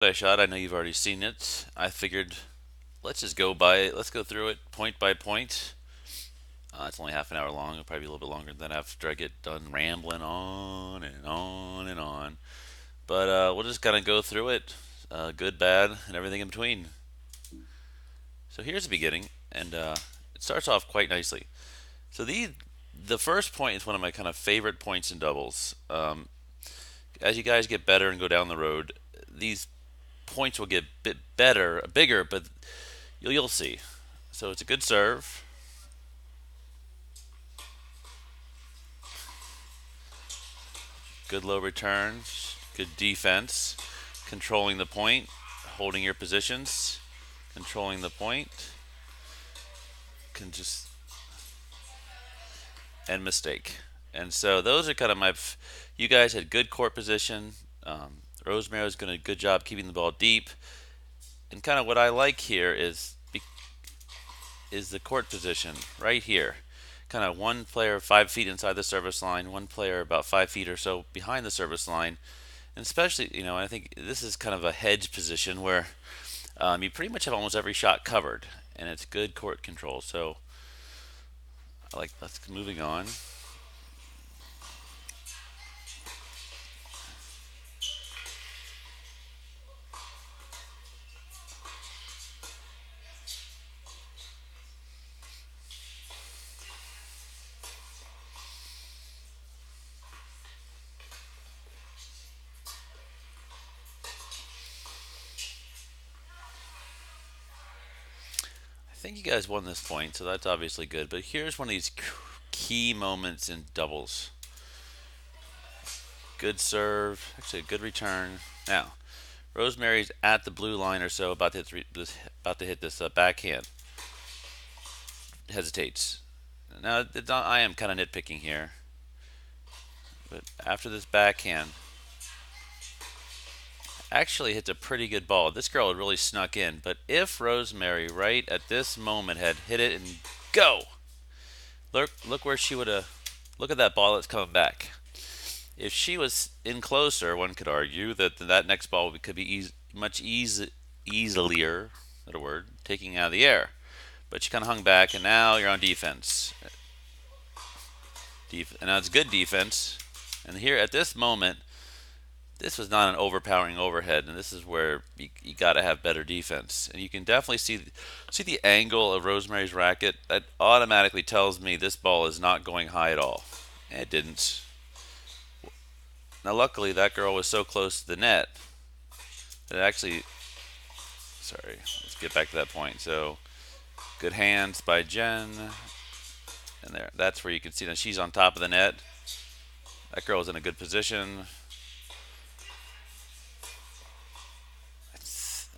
I shot. I know you've already seen it. I figured let's go through it point by point. It's only half an hour long. It'll probably be a little bit longer than that after I get done rambling on and on and on. But we'll just kind of go through it, good, bad, and everything in between. So here's the beginning, and it starts off quite nicely. So the first point is one of my kind of favorite points in doubles. As you guys get better and go down the road, these points will get a bit better, bigger, but you'll see. So it's a good serve. Good low returns, good defense, controlling the point, holding your positions, controlling the point, can just and mistake. And so those are kind of my. You guys had good court position. Rosemary's doing a good job keeping the ball deep. And kind of what I like here is the court position right here. Kind of one player 5 feet inside the service line, one player about 5 feet or so behind the service line. And especially, I think this is kind of a hedge position where you pretty much have almost every shot covered, and it's good court control. So I like that's moving on. I think you guys won this point, so that's obviously good. But here's one of these key moments in doubles. Good serve, actually a good return. Now, Rosemary's at the blue line or so, about to hit this backhand. Hesitates. Now, I am kind of nitpicking here, but after this backhand, actually hits a pretty good ball. This girl had really snuck in, but if Rosemary right at this moment had hit it and go, look where she would have. Look at that ball that's coming back. If she was in closer, one could argue that next ball could be much easier, that a word, taking out of the air. But she kind of hung back, and now you're on defense. And now it's good defense. And here at this moment, this was not an overpowering overhead, and this is where you got to have better defense. And you can definitely see the angle of Rosemary's racket. That automatically tells me this ball is not going high at all. And it didn't. Now, luckily, that girl was so close to the net that it actually. Sorry, let's get back to that point. So, good hands by Jen. And there, that's where you can see that she's on top of the net. That girl's in a good position.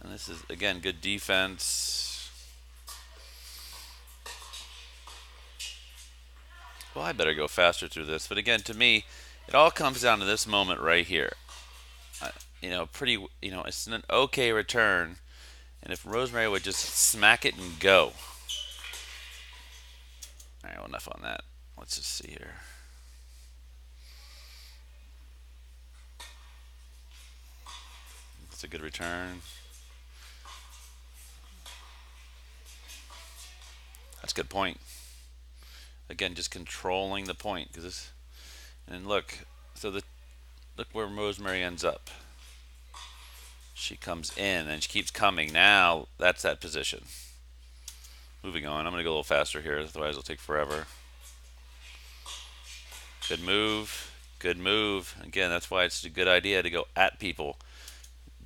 And this is, again, good defense. Well, I better go faster through this. But again, to me, it all comes down to this moment right here. It's an okay return. And if Rosemary would just smack it and go. All right, well, enough on that. Let's just see here. It's a good return. That's a good point. Again, just controlling the point because this. And look, look where Rosemary ends up. She comes in and she keeps coming. Now that's that position. Moving on. I'm going to go a little faster here, otherwise it'll take forever. Good move. Good move. Again, that's why it's a good idea to go at people.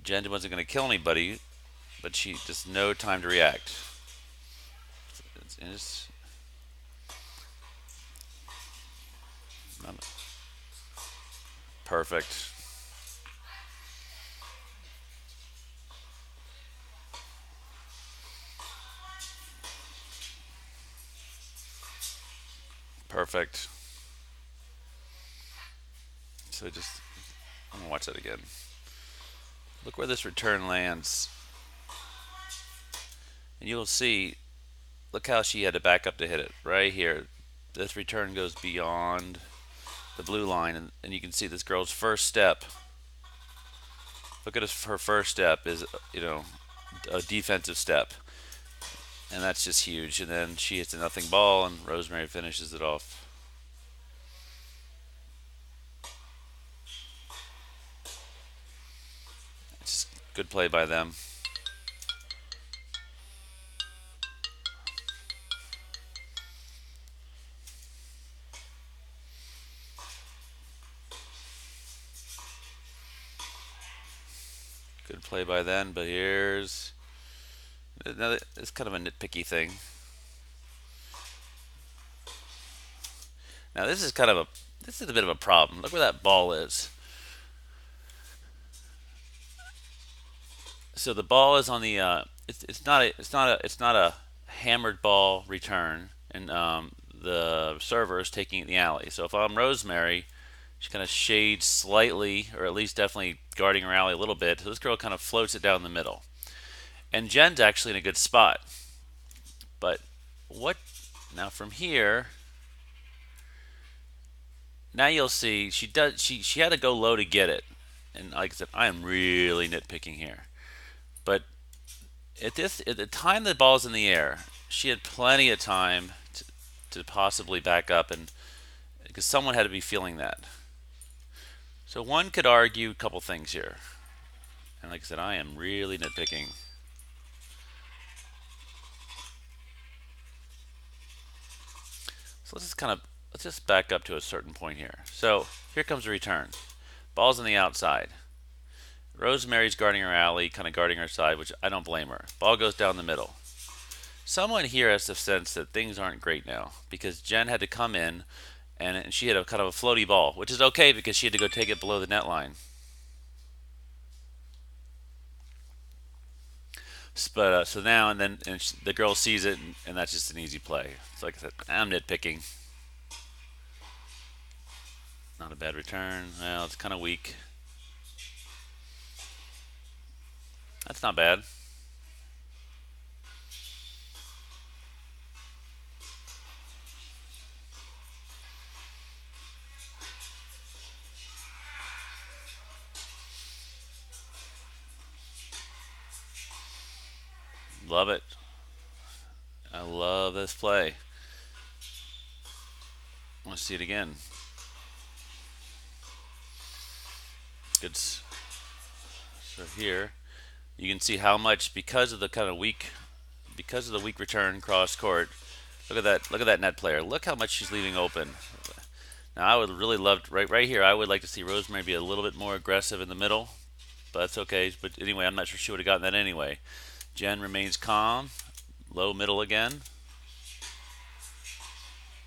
Jen wasn't going to kill anybody, but she just no time to react. It's perfect. Perfect. So I'm going to watch that again. Look where this return lands. And you'll see, look how she had to back up to hit it. Right here. This return goes beyond the blue line. And you can see this girl's first step Look at her first step is, a defensive step, and that's just huge. And then she hits a nothing ball, and Rosemary finishes it off. It's just good play by them. Good play by them, but here's another. It's kind of a nitpicky thing. Now this is a bit of a problem. Look where that ball is. So the ball is on the. It's not a hammered ball return, and the server is taking it in the alley. So if I'm Rosemary, she kind of shades slightly, or at least definitely guarding her alley a little bit. So this girl kind of floats it down the middle, and Jen's actually in a good spot. But what now from here? Now you'll see she had to go low to get it, and like I said, I am really nitpicking here. But at the time the ball's in the air, she had plenty of time to possibly back up, and because someone had to be feeling that. So one could argue a couple things here, and like I said, I am really nitpicking. So let's just back up to a certain point here. So here comes a return. Ball's on the outside. Rosemary's guarding her alley, kind of guarding her side, which I don't blame her. Ball goes down the middle. Someone here has the sense that things aren't great now because Jen had to come in and she had a kind of a floaty ball, which is okay because she had to go take it below the net line. But so now the girl sees it and that's just an easy play. It's like I said, I'm nitpicking. Not a bad return. Well, it's kind of weak. That's not bad. Love it. I love this play. Let's see it again. Good. So here, you can see how much because of the weak return cross court. Look at that! Look at that net player. Look how much she's leaving open. Now I would really love right here. I would like to see Rosemary be a little bit more aggressive in the middle, but that's okay. But anyway, I'm not sure she would have gotten that anyway. Jen remains calm, low middle again,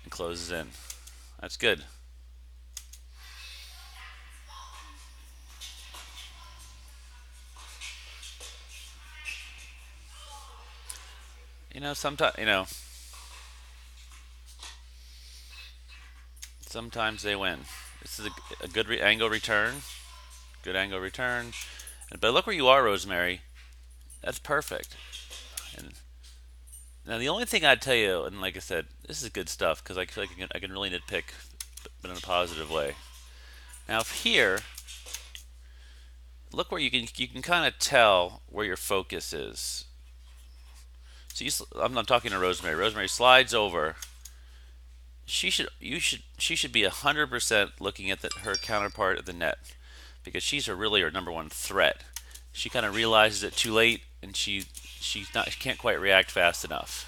and closes in. That's good. Sometimes they win. This is a good angle return. Good angle return. But look where you are, Rosemary. That's perfect. And now the only thing I'd tell you, and like I said, this is good stuff because I feel like I can really nitpick, but in a positive way. Now here, look where you can kind of tell where your focus is. So I'm not talking to Rosemary. Rosemary slides over. She should be 100% looking at her counterpart at the net because she's really her number one threat. She kind of realizes it too late and she can't quite react fast enough.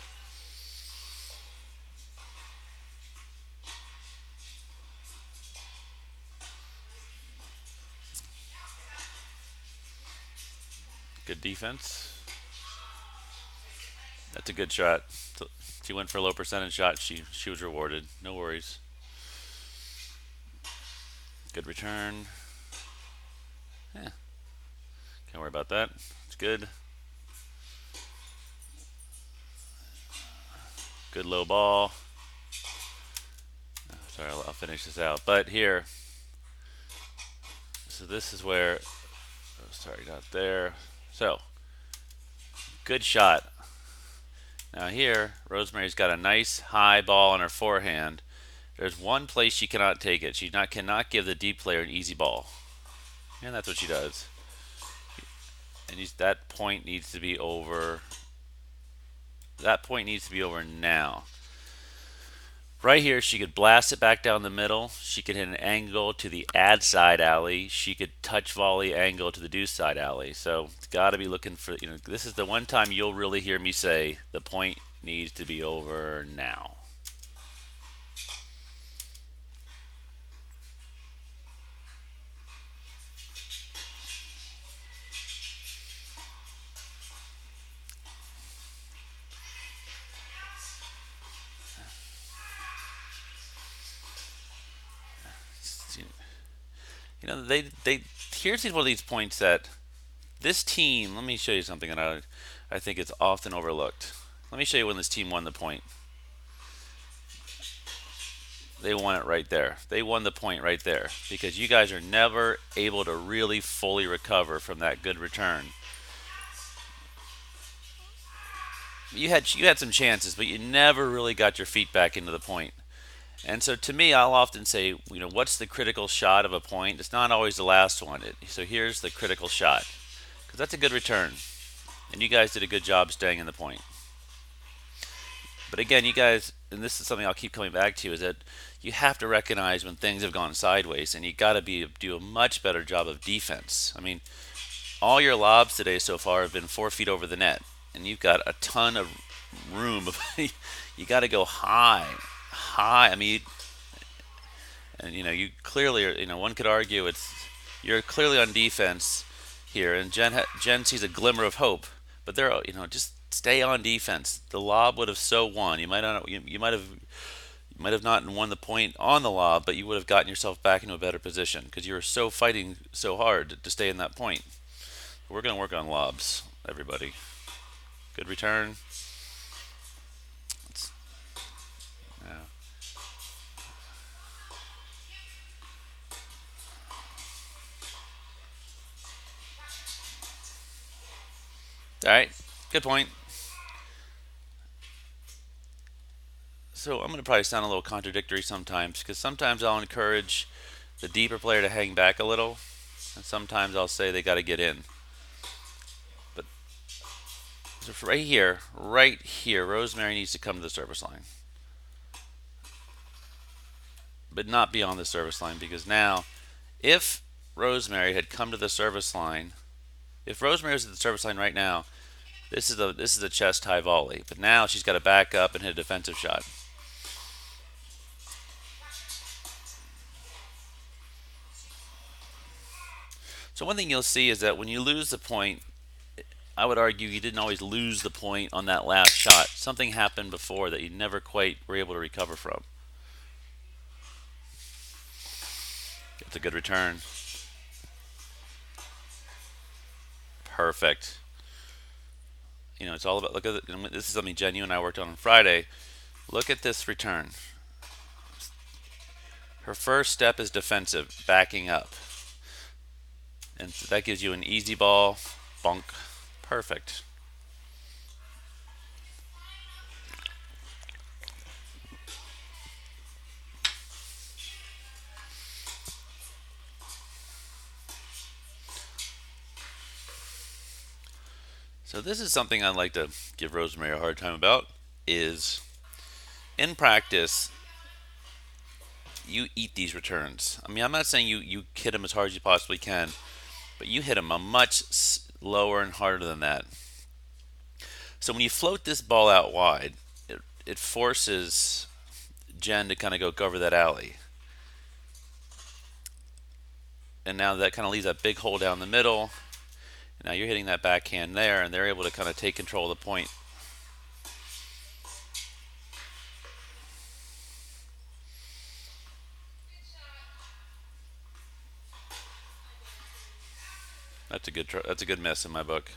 Good defense. That's a good shot. She went for a low percentage shot. She was rewarded. No worries. Good return. Yeah. Can't worry about that. It's good. Good low ball. Sorry, I'll finish this out. But here, so this is where. Oh, sorry, not there. So, good shot. Now here, Rosemary's got a nice high ball on her forehand. There's one place she cannot take it. She cannot give the deep player an easy ball. And that's what she does. and that point needs to be over. That point needs to be over now. Right here, she could blast it back down the middle. She could hit an angle to the ad side alley. She could touch volley angle to the deuce side alley. So it's got to be looking for, this is the one time you'll really hear me say the point needs to be over now. Here's one of these points that this team, let me show you something that I think it's often overlooked. Let me show you when this team won the point. They won it right there. They won the point right there because you guys are never able to really fully recover from that good return. You had some chances, but you never really got your feet back into the point. And so to me, I'll often say, what's the critical shot of a point? It's not always the last one. So here's the critical shot because that's a good return. And you guys did a good job staying in the point. But again, you guys, and this is something I'll keep coming back to, is that you have to recognize when things have gone sideways, and you got to do a much better job of defense. I mean, all your lobs today so far have been 4 feet over the net, and you've got a ton of room. You got to go high. I mean, and you clearly are, one could argue you're clearly on defense here, and Jen sees a glimmer of hope, but just stay on defense. The lob would have so won. You might have not won the point on the lob, but you would have gotten yourself back into a better position because you were so fighting so hard to stay in that point. We're going to work on lobs, everybody. Good return. Yeah. All right, good point. So I'm going to probably sound a little contradictory sometimes because sometimes I'll encourage the deeper player to hang back a little, and sometimes I'll say they got to get in. But right here, Rosemary needs to come to the service line, but not beyond the service line because now, if Rosemary had come to the service line, if Rosemary was at the service line right now, this is a chest high volley. But now she's got to back up and hit a defensive shot. So one thing you'll see is that when you lose the point, I would argue you didn't always lose the point on that last shot. Something happened before that you never quite were able to recover from. It's a good return. Perfect. It's all about, look at it. This is something Jen, you and I worked on Friday. Look at this return. Her first step is defensive, backing up. And so that gives you an easy ball, bunk, perfect. So this is something I'd like to give Rosemary a hard time about, is in practice, you eat these returns. I mean, I'm not saying you hit them as hard as you possibly can, but you hit them a much lower and harder than that. So when you float this ball out wide, it forces Jen to kind of go cover that alley. And now that kind of leaves that big hole down the middle. Now you're hitting that backhand there, and they're able to kind of take control of the point. That's a good miss in my book.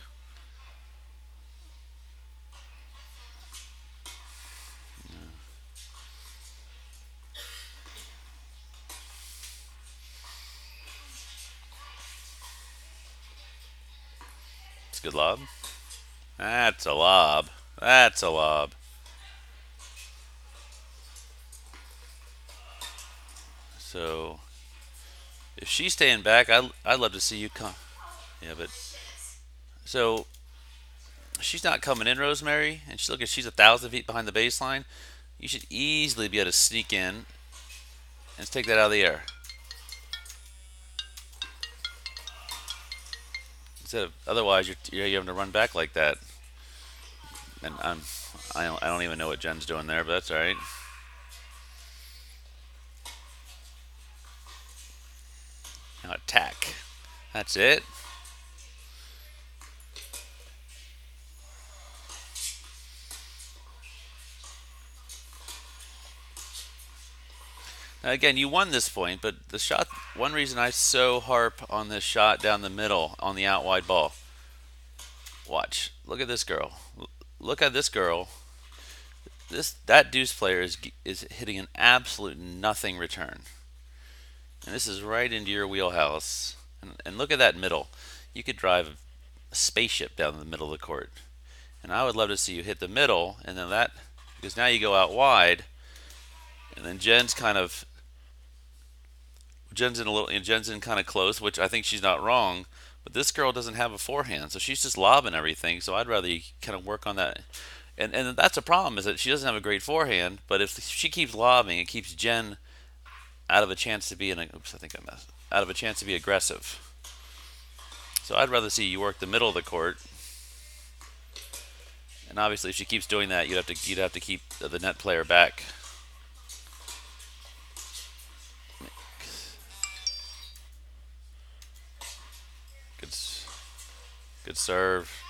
It's a good lob. That's a lob. That's a lob. So if she's staying back, I'd love to see you come. Yeah, but So she's not coming in, Rosemary, and she's 1,000 feet behind the baseline. You should easily be able to sneak in and take that out of the air. Otherwise, you're having to run back like that. And I don't even know what Jen's doing there, but that's all right. Now attack. That's it. Now again, you won this point, but the shot. One reason I so harp on this shot down the middle on the out wide ball. Watch. Look at this girl. Look at this girl. That deuce player is hitting an absolute nothing return, and this is right into your wheelhouse. And look at that middle. You could drive a spaceship down the middle of the court, and I would love to see you hit the middle, and then that because now you go out wide, and then Jen's in kind of close, which I think she's not wrong. But this girl doesn't have a forehand, so she's just lobbing everything. So I'd rather you kind of work on that. And that's a problem is that she doesn't have a great forehand. But if she keeps lobbing, it keeps Jen out of a chance to be oops, I think I messed out of a chance to be aggressive. So I'd rather see you work the middle of the court. And obviously, if she keeps doing that, you'd have to keep the net player back. Good, good serve.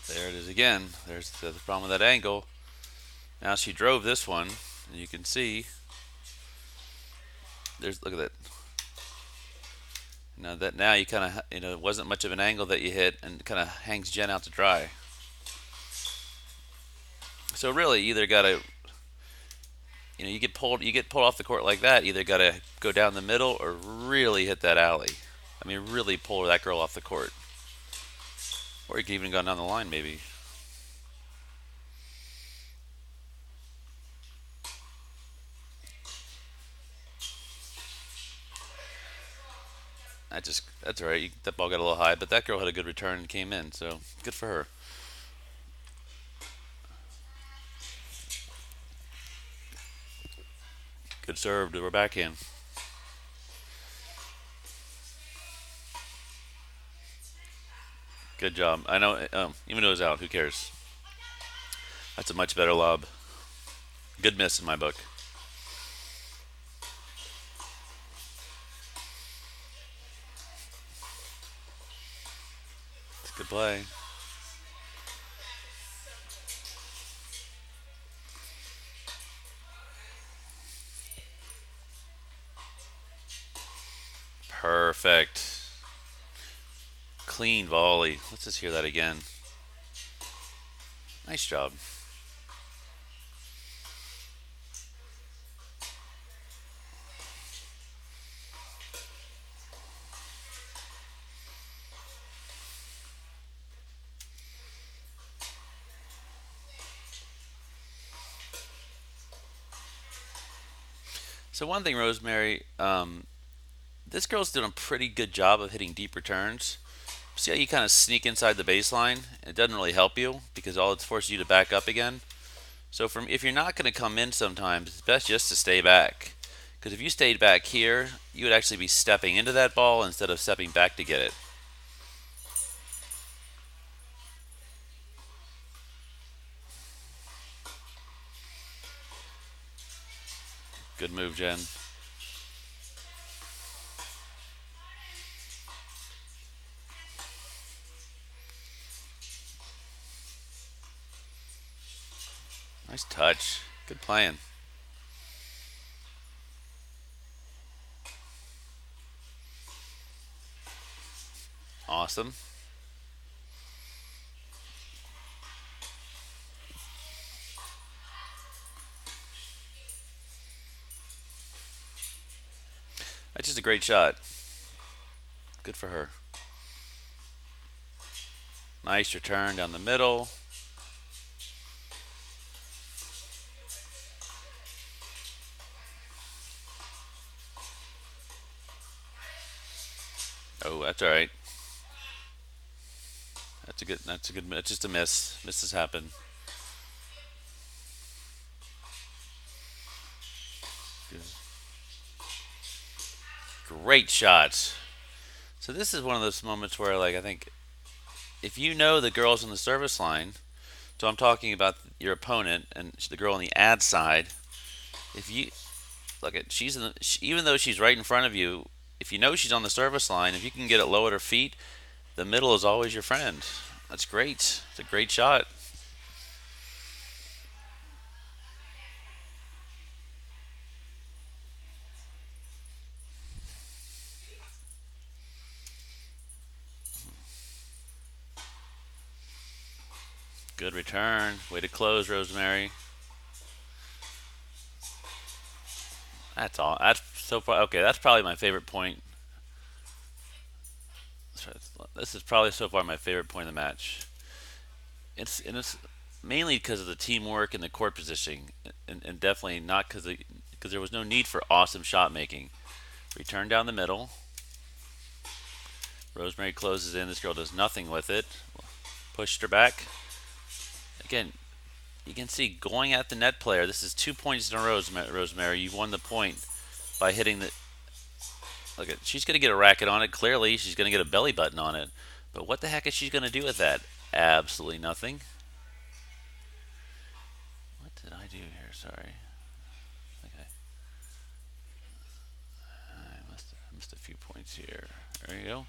There it is again. There's the problem with that angle. Now she drove this one, and you can see. Look at that. Now you kind of it wasn't much of an angle that you hit, and kind of hangs Jen out to dry. So really, you either gotta you get pulled off the court like that. Either gotta go down the middle or really hit that alley. I mean, really pull that girl off the court, or you can even go down the line maybe. That's all right. That ball got a little high, but that girl had a good return and came in, so good for her. Good serve to her backhand. Good job. I know, even though it was out, who cares? That's a much better lob. Good miss in my book. It's a good play. Perfect. Clean volley. Let's just hear that again. Nice job. So one thing, Rosemary, this girl's doing a pretty good job of hitting deep returns. See how you kind of sneak inside the baseline? It doesn't really help you because all it's forcing you to back up again. So if you're not going to come in sometimes, it's best just to stay back. Because if you stayed back here, you would actually be stepping into that ball instead of stepping back to get it. Good move, Jen. Nice touch. Good playing. Awesome. That's just a great shot. Good for her. Nice return down the middle. Oh, that's all right. That's a good. That's a good. It's just a miss. Misses happen. Great shots. So this is one of those moments where, like, I think if you know the girl's on the service line, so I'm talking about your opponent and the girl on the ad side. If you look at, she's in the, even though she's right in front of you, if you know she's on the service line, if you can get it low at her feet, the middle is always your friend. That's great. It's a great shot. Good return. Way to close, Rosemary. That's all. That's so far. Okay, that's probably my favorite point. This is probably so far my favorite point of the match. It's mainly because of the teamwork and the court positioning, and definitely not because there was no need for awesome shot making. Return down the middle. Rosemary closes in. This girl does nothing with it. Pushed her back. Again, you can see going at the net player. This is 2 points in a row, Rosemary. You've won the point by hitting the. Look at, she's going to get a racket on it. Clearly, she's going to get a belly button on it. But what the heck is she going to do with that? Absolutely nothing. What did I do here? Sorry. Okay. I missed a few points here. There you go.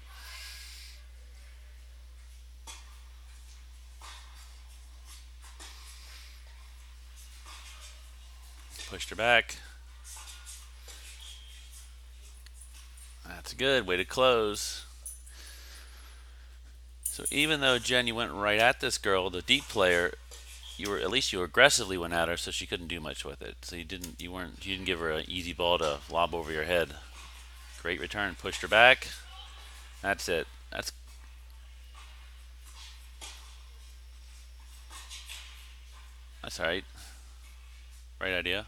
Pushed her back. That's good. Way to close. So even though Jen, you went right at this girl, the deep player, at least you aggressively went at her, so she couldn't do much with it. So you didn't give her an easy ball to lob over your head. Great return. Pushed her back. That's it. That's all right. Right idea.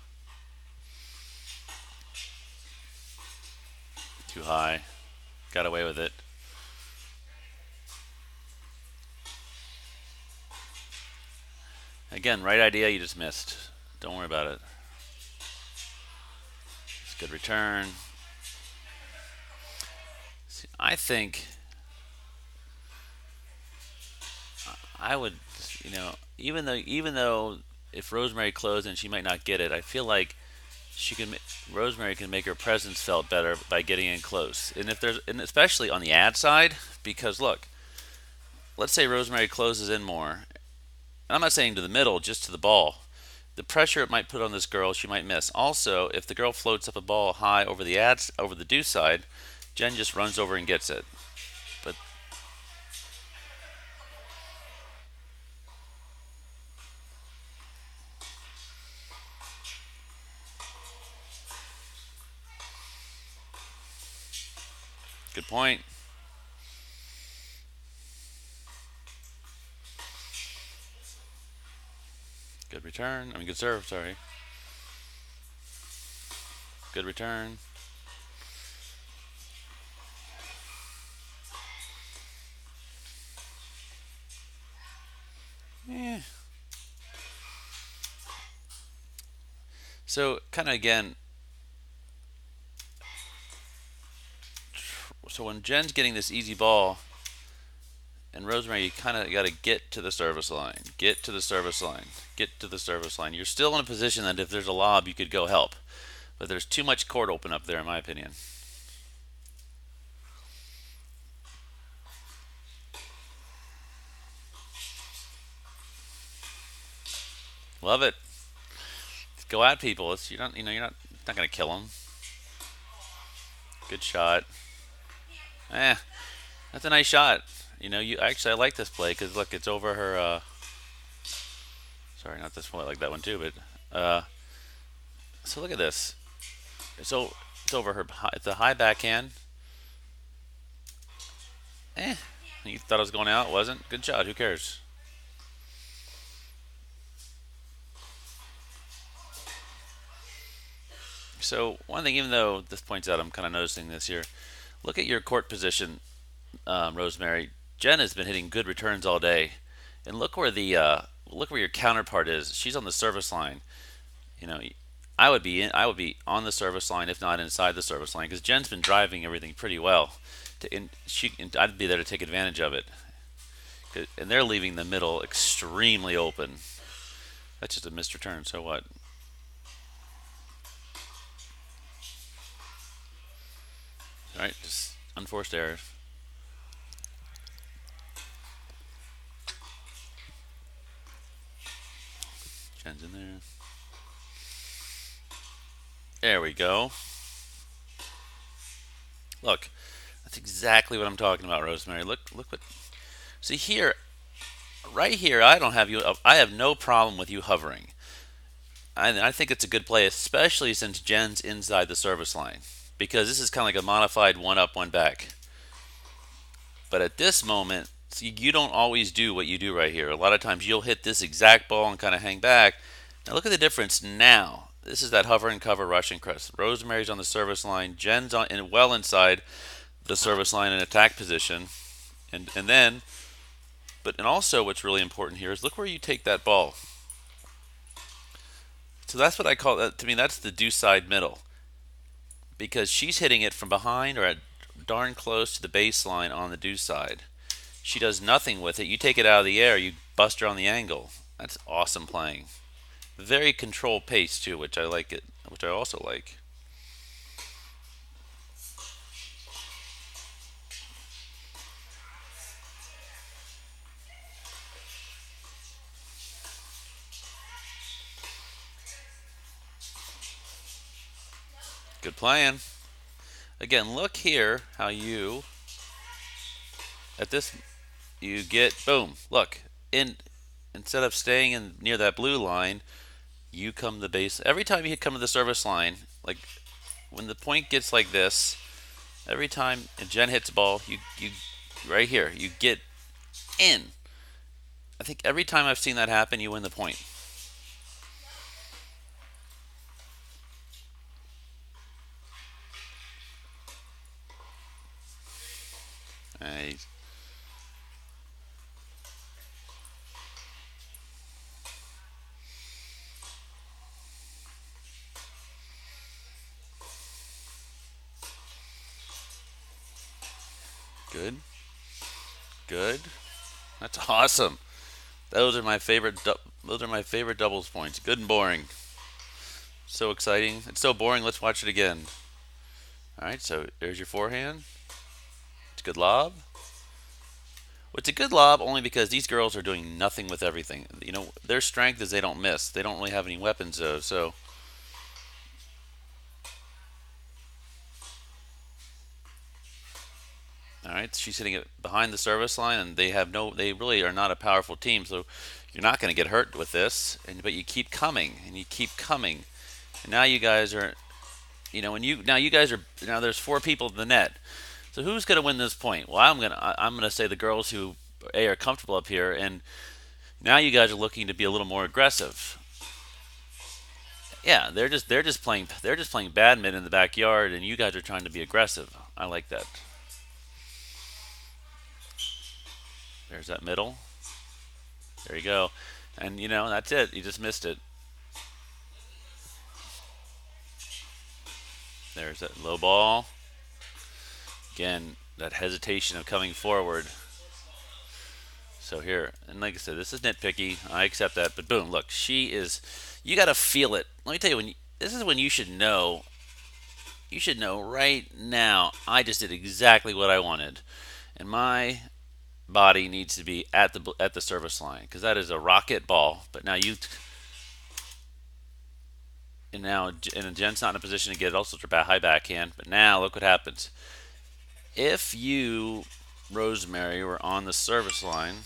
Too high. Got away with it. Again, right idea, you just missed. Don't worry about it. It's a good return. See, I think I would, even though if Rosemary closed and she might not get it, I feel like she can Rosemary can make her presence felt better by getting in close. And especially on the ad side, because look, let's say Rosemary closes in more. And I'm not saying to the middle, just to the ball. The pressure it might put on this girl, she might miss. Also, if the girl floats up a ball high over the deuce side, Jen just runs over and gets it. But good point. Good return. I mean, good serve. Sorry. Good return. Eh. So kind of again. So when Jen's getting this easy ball, and Rosemary, you kind of got to get to the service line. Get to the service line. Get to the service line. You're still in a position that if there's a lob, you could go help. But there's too much court open up there, in my opinion. Love it. Go at people. You're not going to kill them. Good shot. That's a nice shot. I like this play because look, it's over her. Sorry, not this one. I like that one too, but so look at this. It's over her. It's a high backhand. Eh. You thought it was going out? It wasn't. Good shot. Who cares? So one thing, even though this points out, I'm kind of noticing this here. Look at your court position. Rosemary, Jen has been hitting good returns all day, and look where your counterpart is. She's on the service line. You know, I would be on the service line if not inside the service line because Jen's been driving everything pretty well. And I'd be there to take advantage of it. And they're leaving the middle extremely open. That's just a missed return. So what? All right, just unforced error. Jen's in there. There we go. Look, that's exactly what I'm talking about, Rosemary. Look what. See here, right here. I don't have you. I have no problem with you hovering. I think it's a good play, especially since Jen's inside the service line, because this is kind of like a modified one up, one back. But at this moment, see, you don't always do what you do right here. A lot of times you'll hit this exact ball and kind of hang back. Now look at the difference now. This is that hover and cover rushing crest. Rosemary's on the service line. Jen's well inside the service line in attack position. And then, and also what's really important here is look where you take that ball. So that's what I call that. To me, that's the deuce side middle, because she's hitting it from behind or at darn close to the baseline on the deuce side. She does nothing with it. You take it out of the air, you bust her on the angle. That's awesome playing. Very controlled pace too, which I like it. Which I also like. Good playing. Again, look here how you at this you get boom. Look in instead of staying in near that blue line, you come to the base. Every time you come to the service line, like when the point gets like this, every time Jen hits a ball, you right here, you get in. I think every time I've seen that happen, you win the point. Nice. Good. Good. That's awesome. Those are my favorite. Those are my favorite doubles points. Good and boring. So exciting. It's so boring. Let's watch it again. All right. So there's your forehand. It's a good lob. Well, it's a good lob only because these girls are doing nothing with everything. You know, their strength is they don't miss. They don't really have any weapons though. So all right, she's hitting it behind the service line, and they have no. They really are not a powerful team. So you're not going to get hurt with this. But you keep coming and you keep coming. And now you guys are. You know, you guys are now. There's four people in the net. So who's going to win this point? Well, I'm gonna say the girls who are comfortable up here, and now you guys are looking to be a little more aggressive. Yeah, they're just playing badminton in the backyard, and you guys are trying to be aggressive. I like that. There's that middle. There you go, and you know that's it. You just missed it. There's that low ball. Again, that hesitation of coming forward. So here, and like I said, this is nitpicky. I accept that, but boom, look, she is. You got to feel it. Let me tell you this is when you should know. You should know right now. I just did exactly what I wanted, and my body needs to be at the service line because that is a rocket ball. But now and Jen's not in a position to get it. Also, it's her high backhand. But now look what happens. If you, Rosemary, were on the service line.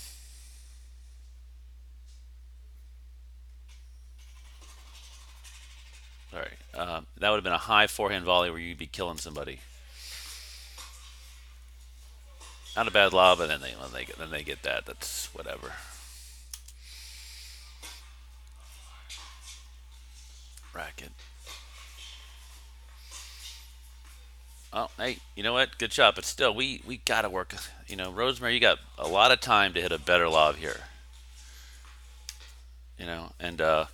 Sorry, that would have been a high forehand volley where you'd be killing somebody. Not a bad lob, but then they get that. That's whatever. Racket. Oh, hey, you know what? Good shot, but still, we gotta work. You know, Rosemary, you got a lot of time to hit a better lob here. You know, and well,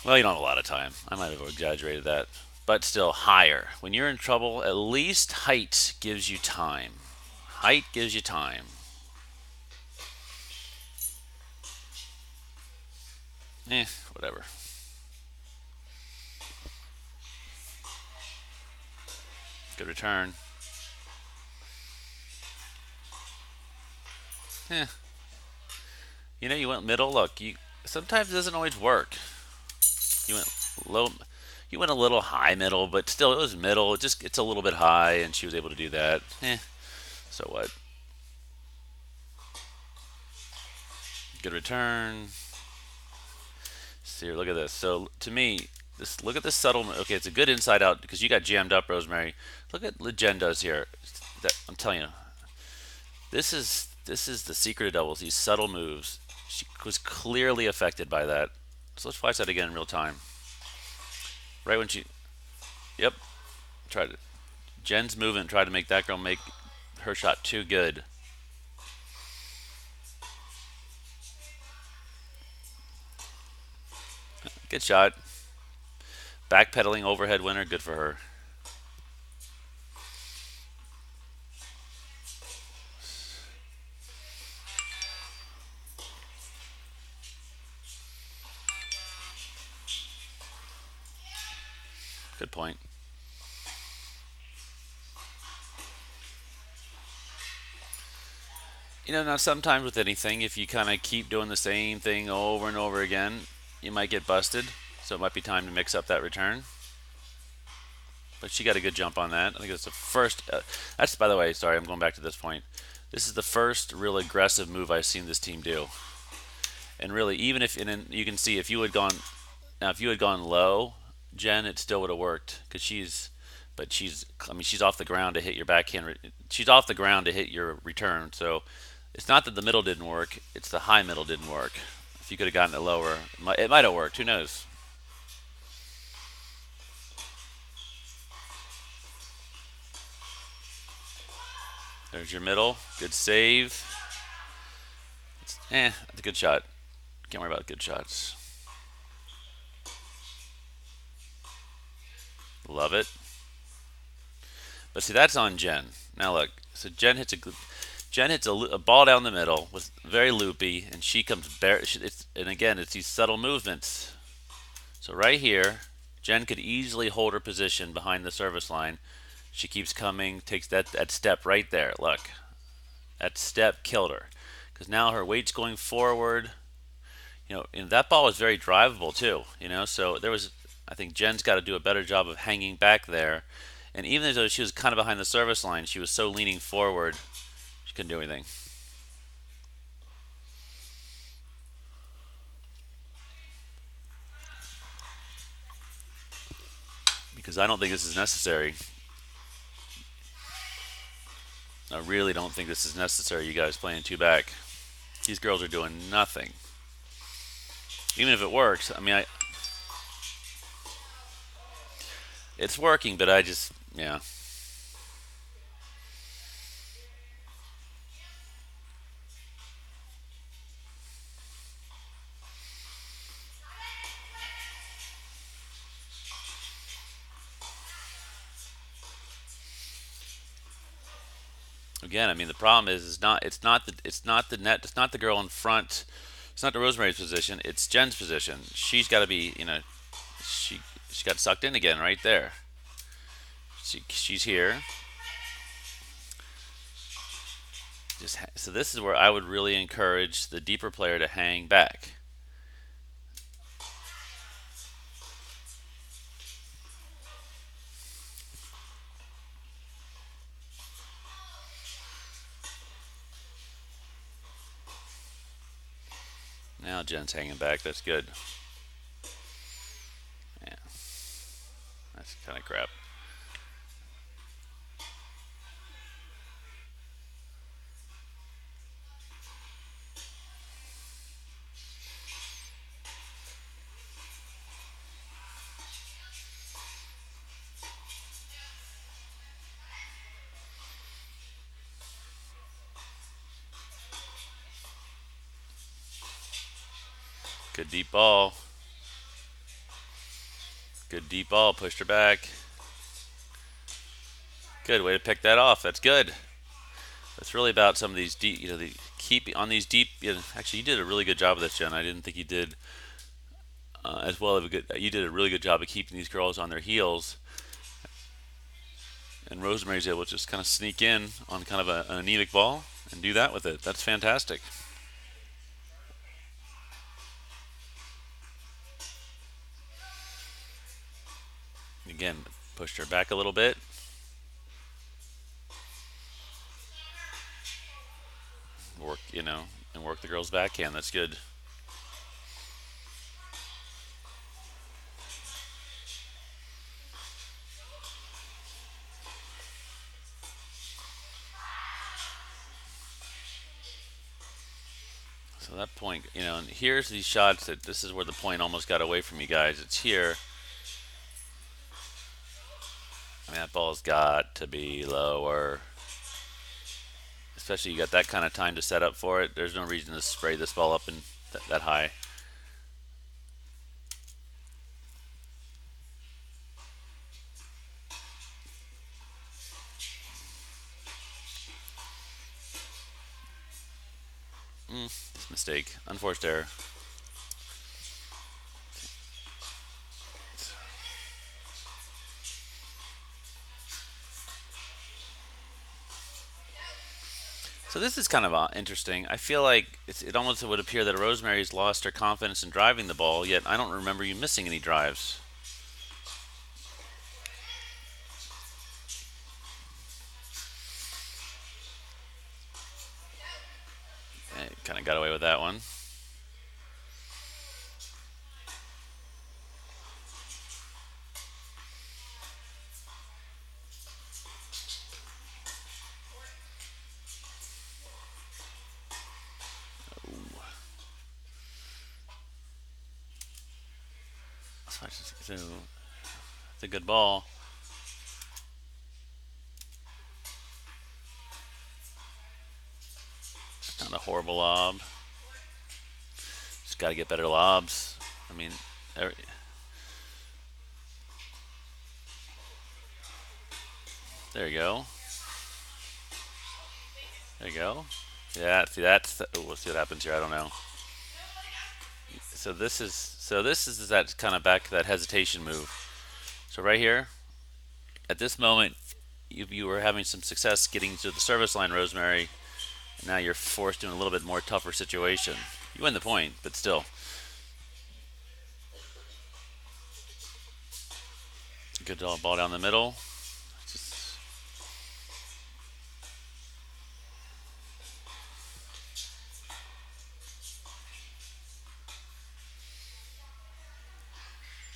you don't have a lot of time. I might have exaggerated that, but still, higher. When you're in trouble, at least height gives you time. Height gives you time. Whatever. Good return. Eh, you know, you went middle. Look, you sometimes it doesn't always work. You went low. You went a little high middle, but still, it was middle. It's a little bit high, and she was able to do that. So what? Good return. See, look at this. So to me, this look at this subtle. Okay, it's a good inside out because you got jammed up, Rosemary. Look at what Jen does here. I'm telling you, this is the secret of doubles. These subtle moves. She was clearly affected by that. So let's watch that again in real time. Right when she, yep, tried to. Jen's movement tried to make that girl make her shot too good. Good shot. Backpedaling overhead winner. Good for her. Good point. You know, now sometimes with anything, if you kind of keep doing the same thing over and over again, you might get busted. So it might be time to mix up that return. But she got a good jump on that. I think it's the first. That's, by the way, sorry, I'm going back to this point. This is the first real aggressive move I've seen this team do. And really, even if, and then you can see if you had gone, now if you had gone low, Jen, it still would have worked because I mean, she's off the ground to hit your backhand. She's off the ground to hit your return. So it's not that the middle didn't work; it's the high middle didn't work. If you could have gotten it lower, it might have worked. Who knows? There's your middle. Good save. That's a good shot. Can't worry about good shots. Love it. But see, that's on Jen. Now look. So Jen hits a ball down the middle, was very loopy, and she comes bare. And again, it's these subtle movements. So right here, Jen could easily hold her position behind the service line. She keeps coming, takes that step right there. Look, that step killed her because now her weight's going forward. You know, and that ball was very drivable too. You know, so there was. I think Jen's got to do a better job of hanging back there. And even though she was kind of behind the service line, she was so leaning forward, she couldn't do anything. Because I don't think this is necessary. I really don't think this is necessary. You guys playing two back. These girls are doing nothing. Even if it works, I mean, it's working, but I just, yeah. Again, I mean, the problem is not it's not the girl in front. It's not the Rosemary's position. It's Jen's position. She's got to be, she got sucked in again right there. She's here. So this is where I would really encourage the deeper player to hang back. Now Jen's hanging back. That's good. Yeah, that's kind of crap. Good deep ball. Good deep ball. Pushed her back. Good way to pick that off. That's good. It's really about some of these deep, the keep on these deep. Actually, you did a really good job of this, Jen. I didn't think you did as well of a good. You did a really good job of keeping these girls on their heels, and Rosemary's able to just kind of sneak in on kind of an anemic ball and do that with it. That's fantastic. Again, pushed her back a little bit. Work, and work the girl's backhand. That's good. So that point, and here's these shots that this is where the point almost got away from you guys. It's here. I mean, that ball's got to be lower. Especially you got that kind of time to set up for it. There's no reason to spray this ball up and that high. Mistake. Unforced error. So this is kind of interesting. I feel like it almost would appear that Rosemary's lost her confidence in driving the ball, yet I don't remember you missing any drives. Kind of got away with that one. So it's a good ball. It's not a horrible lob. Just got to get better lobs. I mean, there you go. There you go. Yeah, see that's. We'll see what happens here. I don't know. So this is that kind of back that hesitation move. So right here, at this moment, you were having some success getting to the service line, Rosemary, and now you're forced into a little bit more tougher situation. You win the point, but still. Good ball down the middle.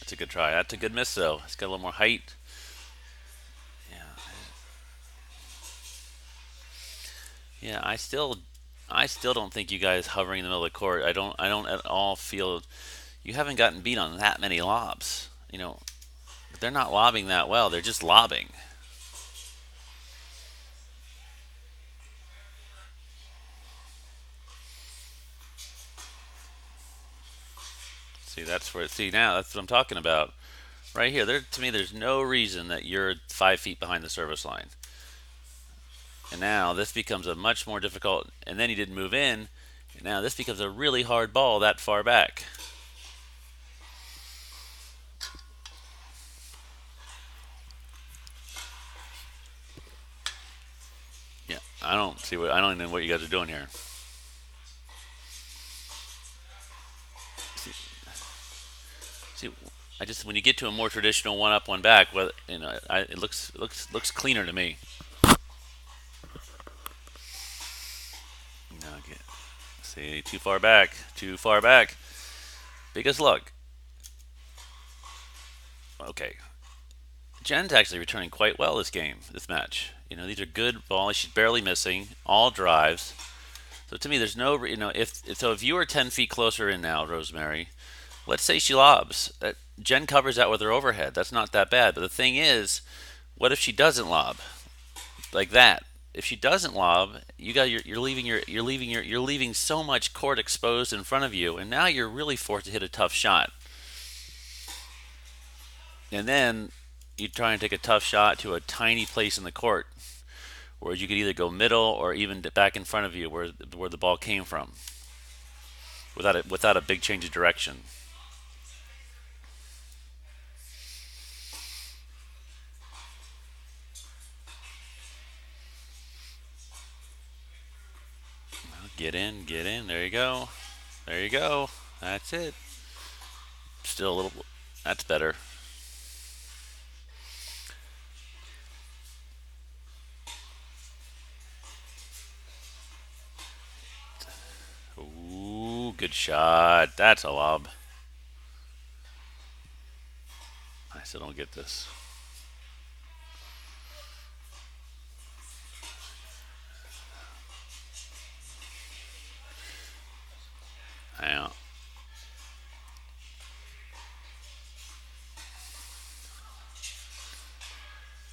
That's a good try. That's a good miss, though. It's got a little more height. Yeah. Yeah. I still don't think you guys hovering in the middle of the court. I don't at all feel you haven't gotten beat on that many lobs. But they're not lobbing that well. They're just lobbing. See now that's what I'm talking about. Right here, to me, there's no reason that you're 5 feet behind the service line. And now this becomes a much more difficult. And then he didn't move in. And now this becomes a really hard ball that far back. Yeah, I don't even know what you guys are doing here. See, when you get to a more traditional one up, one back, well, it looks cleaner to me. Okay. See, too far back, too far back. Biggest luck. Okay. Jen's actually returning quite well this match. These are good balls. She's barely missing, all drives. So to me, there's no, if you were 10 feet closer in now, Rosemary, let's say she lobs. Jen covers that with her overhead. That's not that bad. But the thing is, what if she doesn't lob like that? if she doesn't lob, you're leaving so much court exposed in front of you, and now you're really forced to hit a tough shot. And then you try and take a tough shot to a tiny place in the court, where you could either go middle or even back in front of you, where the ball came from, without a big change of direction. Get in, get in. There you go. There you go. That's it. Still a little. That's better. Ooh, good shot. That's a lob. I still don't get this.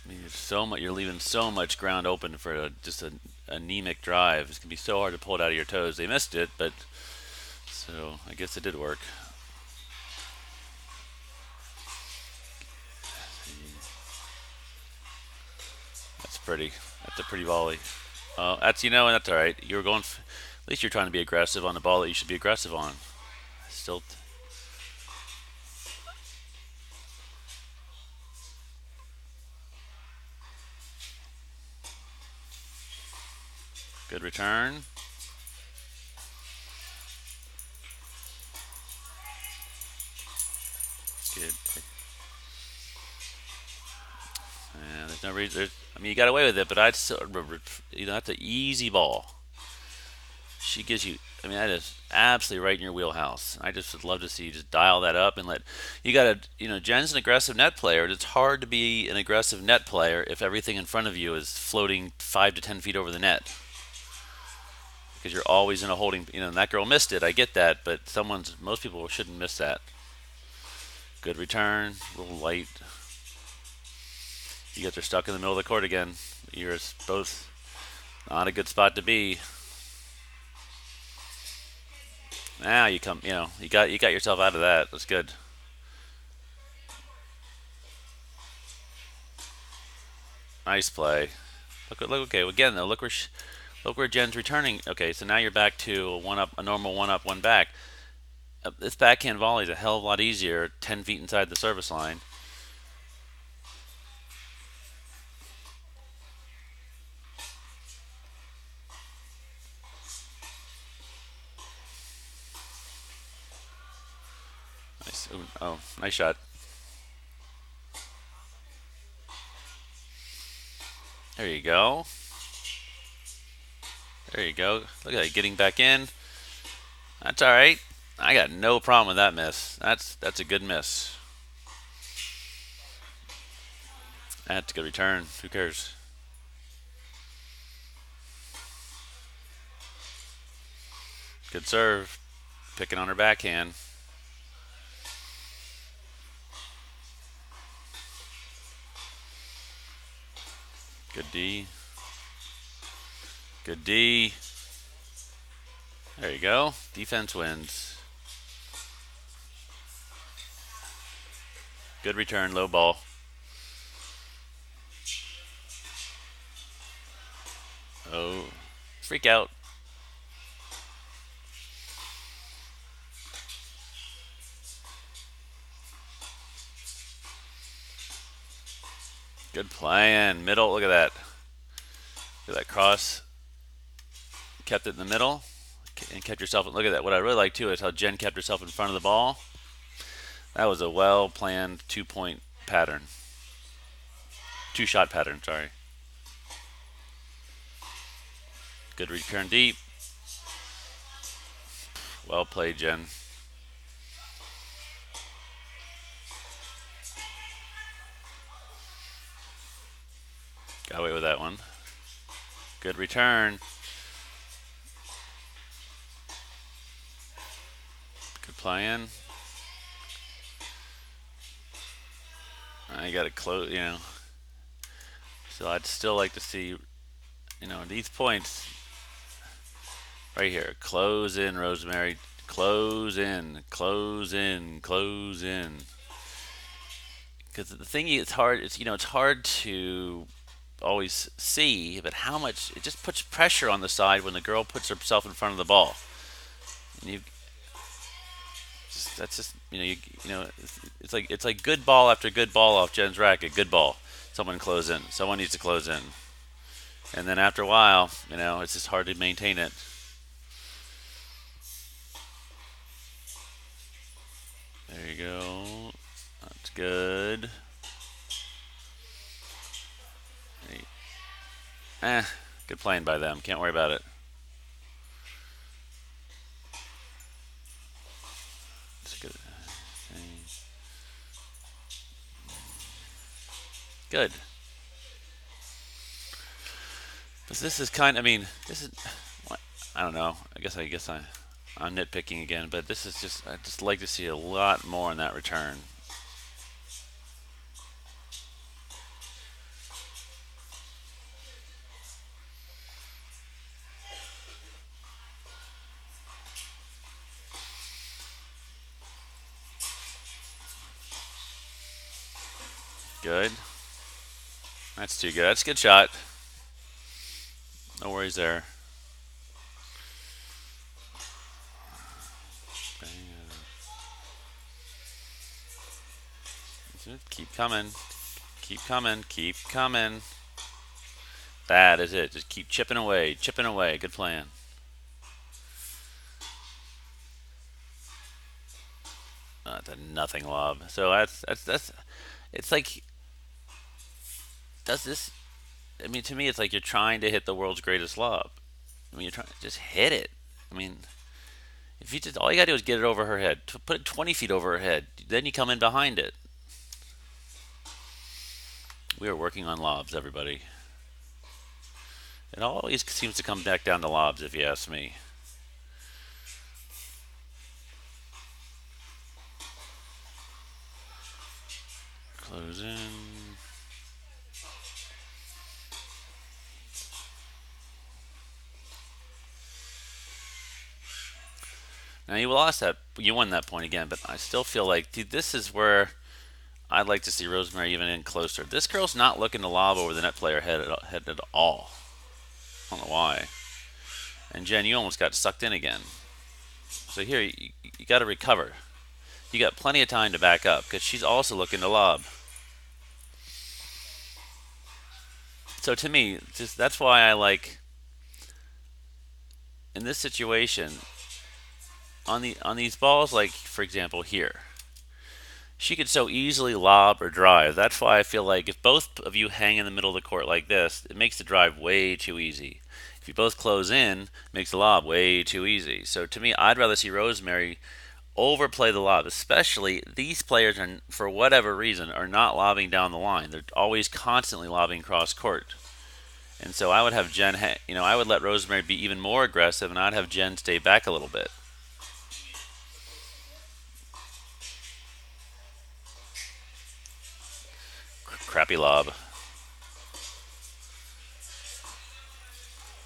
I mean, so much. You're leaving so much ground open for just an anemic drive. It's gonna be so hard to pull it out of your toes. They missed it, but so I guess it did work. That's pretty. That's a pretty volley. That's and that's all right. You were going. At least you're trying to be aggressive on the ball that you should be aggressive on. Still, good return. Good. And there's no reason. I mean, you got away with it, but I'd still, that's an easy ball. She gives you. I mean, that is absolutely right in your wheelhouse. I just would love to see you just dial that up and let. You got to. Jen's an aggressive net player. It's hard to be an aggressive net player if everything in front of you is floating 5 to 10 feet over the net. Because you're always in a holding. And that girl missed it. I get that, but most people shouldn't miss that. Good return, a little light. You guys are stuck in the middle of the court again. You're both not a good spot to be. Now you come, you got yourself out of that. That's good. Nice play. Look. Okay, again though, look where Jen's returning. Okay, so now you're back to a normal one up, one back. This backhand volley is a hell of a lot easier 10 feet inside the service line. Nice. Ooh, oh, nice shot. There you go. There you go. Look at that, getting back in. That's all right. I got no problem with that miss. That's a good miss. That's a good return. Who cares? Good serve. Picking on her backhand. Good D. Good D. There you go. Defense wins. Good return, low ball. Oh, freak out. Good playing. Middle, look at that. Look at that cross. Kept it in the middle and kept yourself. Look at that. What I really like too is how Jen kept herself in front of the ball. That was a well planned 2 point pattern. 2 shot pattern, sorry. Good return deep. Well played, Jen. Got away with that one. Good return. Good play in. I got to close, So I'd still like to see these points right here. Close in, Rosemary. Close in, close in, close in. Because the thing is hard. It's hard to always see, but how much it just puts pressure on the side when the girl puts herself in front of the ball. And that's just it's like good ball after good ball off Jen's racket. Good ball. Someone close in. Someone needs to close in. And then after a while, it's just hard to maintain it. There you go. That's good. Good playing by them. Can't worry about it. It's good. Good. But this is this is. I don't know. I'm nitpicking again, but this is just. I just like to see a lot more in that return. Good. That's too good. That's a good shot. No worries there. Keep coming. Keep coming. Keep coming. That is it. Just keep chipping away. Chipping away. Good plan. That's a nothing lob. So that's. It's like. Does this. To me, it's like you're trying to hit the world's greatest lob. You're trying to just hit it. I mean, if you just all you gotta do is get it over her head, put it 20 feet over her head, then you come in behind it. We are working on lobs, everybody. It always seems to come back down to lobs, if you ask me. Close in. Now you lost that, you won that point again, but I still feel like, dude, this is where I'd like to see Rosemary even in closer. This girl's not looking to lob over the net player head at all. I don't know why. And Jen, you almost got sucked in again. So here, you got to recover. You got plenty of time to back up because she's also looking to lob. So to me, that's why I like in this situation on these balls, like for example here, she could so easily lob or drive. That's why I feel like if both of you hang in the middle of the court like this, it makes the drive way too easy. If you both close in, it makes the lob way too easy. So to me, I'd rather see Rosemary overplay the lob, especially these players are, for whatever reason, are not lobbing down the line. They're always constantly lobbing cross court. And so I would have Jen, I would let Rosemary be even more aggressive, and I'd have Jen stay back a little bit. Crappy lob.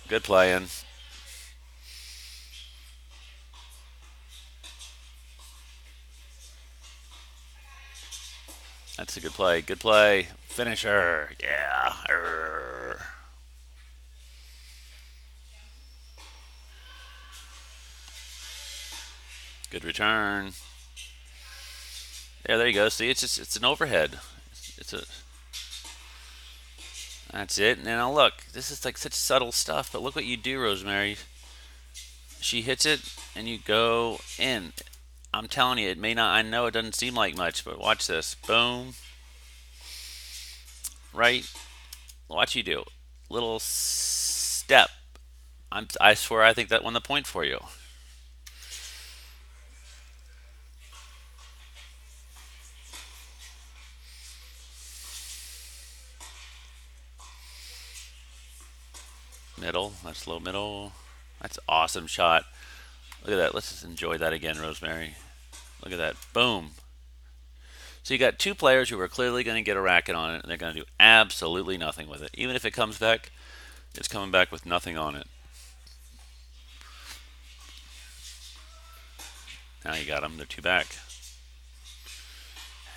Good playing. That's a good play. Good play. Finisher. Yeah. Good return. Yeah, there you go. See, it's an overhead. It's a. That's it. And now look, this is like such subtle stuff, but look what you do, Rosemary. She hits it, and you go in. I'm telling you, it may not. I know it doesn't seem like much, but watch this. Boom. Right. Watch you do. Little step. I swear, I think that won the point for you. Middle. That's low middle. That's an awesome shot. Look at that. Let's just enjoy that again, Rosemary. Look at that. Boom. So you got two players who are clearly going to get a racket on it, and they're going to do absolutely nothing with it. Even if it comes back It's coming back with nothing on it. Now you got them. They're 2 back.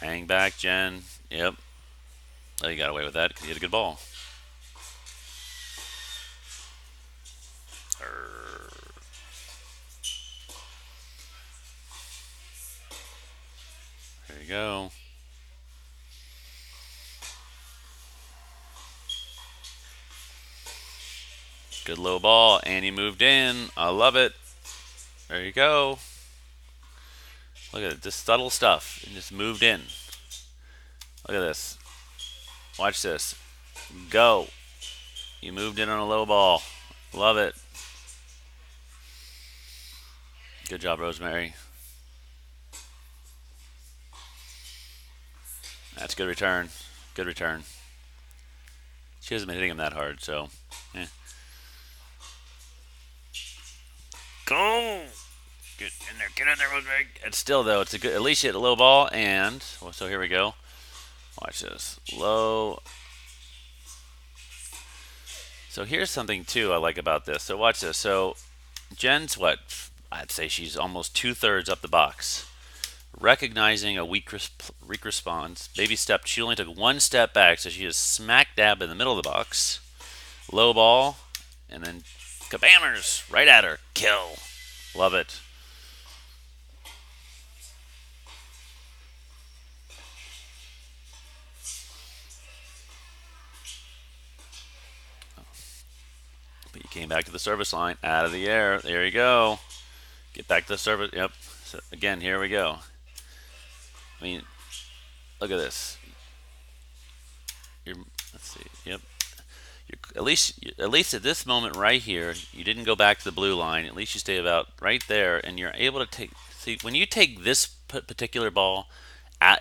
Hang back, Jen. Yep. Oh, you got away with that because you had a good ball. There you go. Good low ball. Annie moved in. I love it. There you go. Look at it. Just subtle stuff. It just moved in. Look at this. Watch this. Go. You moved in on a low ball. Love it. Good job, Rosemary. That's good return. Good return. She hasn't been hitting him that hard, so. Go! Get in there, Rosemary. And still, though, it's a good. At least you hit a low ball, and well, so here we go. Watch this. Low. So here's something too I like about this. So watch this. So Jen's what? I'd say she's almost 2/3 up the box. Recognizing a weak response, baby stepped. She only took 1 step back, so she is smack dab in the middle of the box. Low ball, and then kabammers right at her. Kill. Love it. But you came back to the service line, out of the air. There you go. Get back to the service. Yep. So again, here we go. I mean, look at this. Let's see. Yep. At least at this moment right here, you didn't go back to the blue line. At least you stay about right there, and you're able to take. See, when you take this particular ball,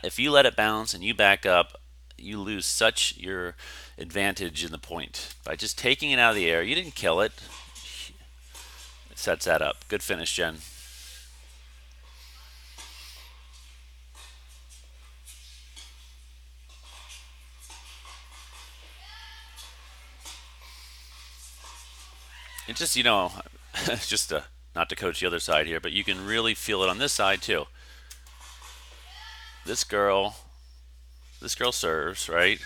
if you let it bounce and you back up, you lose such your advantage in the point by just taking it out of the air. You didn't kill it. It sets that up. Good finish, Jen. It just, just not to coach the other side here, but you can really feel it on this side too. This girl serves, right?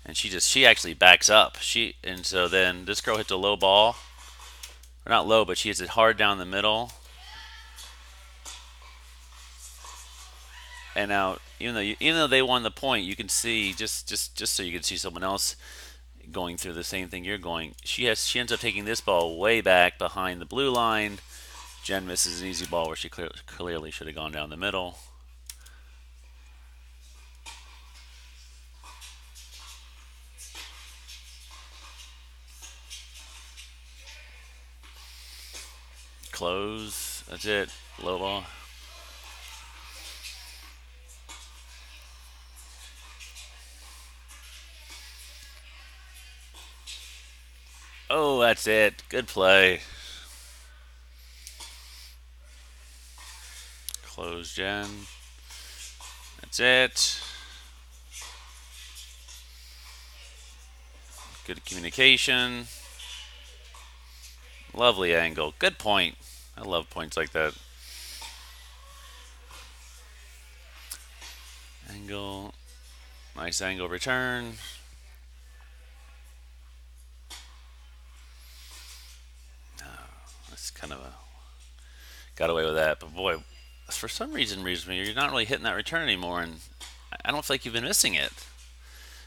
And she actually backs up. And so then this girl hits a low ball. Or not low, but she hits it hard down the middle. And now, even though they won the point, you can see just so you can see someone else going through the same thing you're going. She ends up taking this ball way back behind the blue line. Jen misses an easy ball where she clearly should have gone down the middle. Close. That's it. Low ball. Oh, that's it. Good play. Close, Jen. That's it. Good communication. Lovely angle. Good point. I love points like that. Angle. Nice angle return. That's kind of a. Got away with that. But boy, for some reason, you're not really hitting that return anymore. And I don't feel like you've been missing it.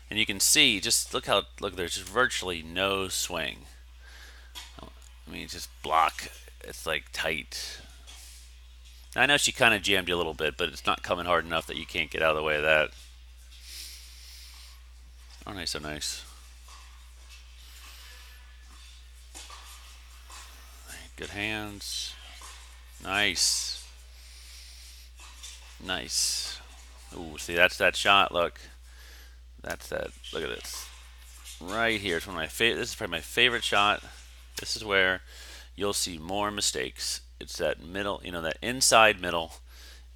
And you can see, just look, there's just virtually no swing. I mean, just block. It's like tight. I know she kind of jammed you a little bit, but it's not coming hard enough that you can't get out of the way of that. Oh, nice, so nice. Good hands. Nice. Nice. Ooh, see, that's that shot. Look. That's that. Look at this. Right here. It's one of my favorite. This is probably my favorite shot. This is where you'll see more mistakes. It's that middle, that inside middle.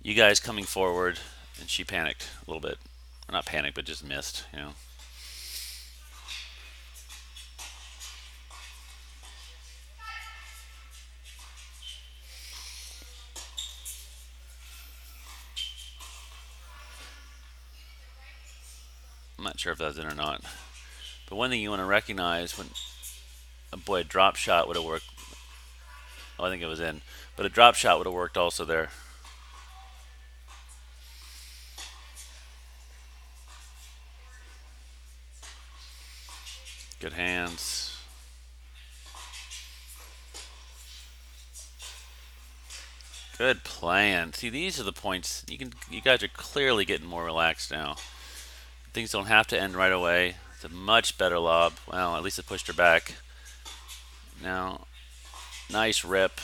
You guys coming forward, and she panicked a little bit. Not panicked, but just missed, I'm not sure if that's in or not. But one thing you want to recognize when, oh boy, a drop shot would have worked. Oh, I think it was in. But a drop shot would have worked also there. Good hands. Good plan. See, these are the points you guys are clearly getting more relaxed now. Things don't have to end right away. It's a much better lob. Well, at least it pushed her back. Now, nice rip.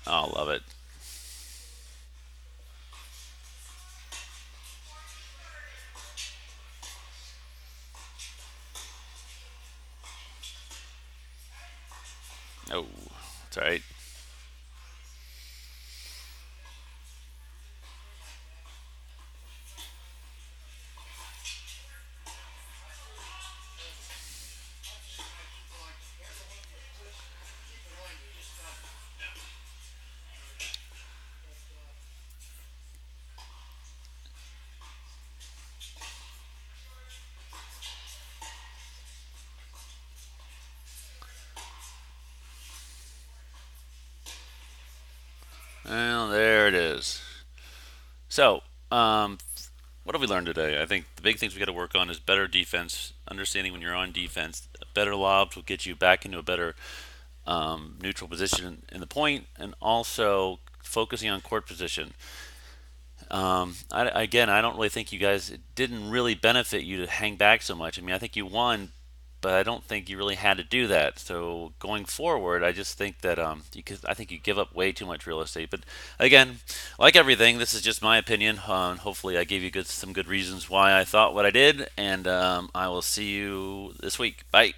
Oh, love it. Oh, it's all right. Well, there it is. So, what have we learned today? I think the big things we got to work on is better defense, understanding when you're on defense. Better lobs will get you back into a better neutral position in the point, and also focusing on court position. Again, I don't really think you guys it didn't really benefit you to hang back so much. I mean, I think you won, but I don't think you really had to do that. So going forward, I just think that I think you give up way too much real estate. But again, like everything, this is just my opinion. Hopefully, I gave you some good reasons why I thought what I did, and I will see you this week. Bye.